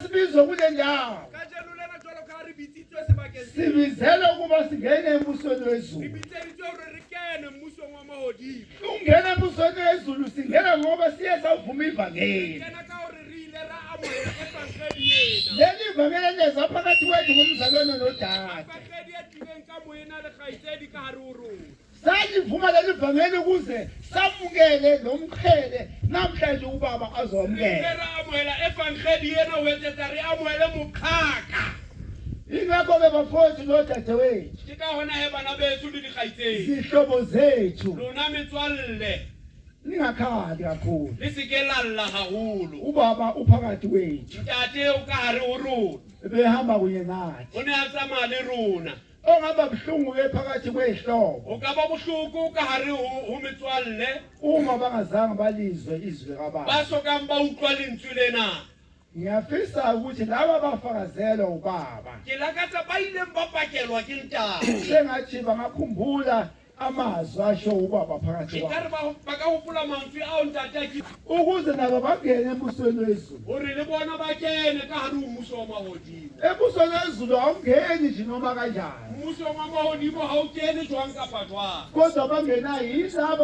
sibizwe kule ndawo sibizela ukuba singene embusweni wezulu. Ungena embusweni wezulu singena ngoba siye savuma ivangeli. Leli ivangeli leza phakathi kwethu ngomzalwane nodade. Salivuma leli ivangeli ukuze samukele nomqhele namhlanje ubaba azomkela. Ingakho ke bafowethu nodadewethu zihlobo zethu ningakhali kakhulu. Ubaba uphakathi kwethu behamba kunye nathi. Ongaba buhlungu ke phakathi kwehlobo uma bangazange balizwe izwi kababa. Ngiyafisa ukuthi laba bafakazelwa ubaba sengathi bangakhumbula amazwi asho ubaba phakathi kwabo ukuze nabo bangene embusweni wezulu. Embusweni wezulu awungeni nje noma kanjani, kodwa bangena yilabo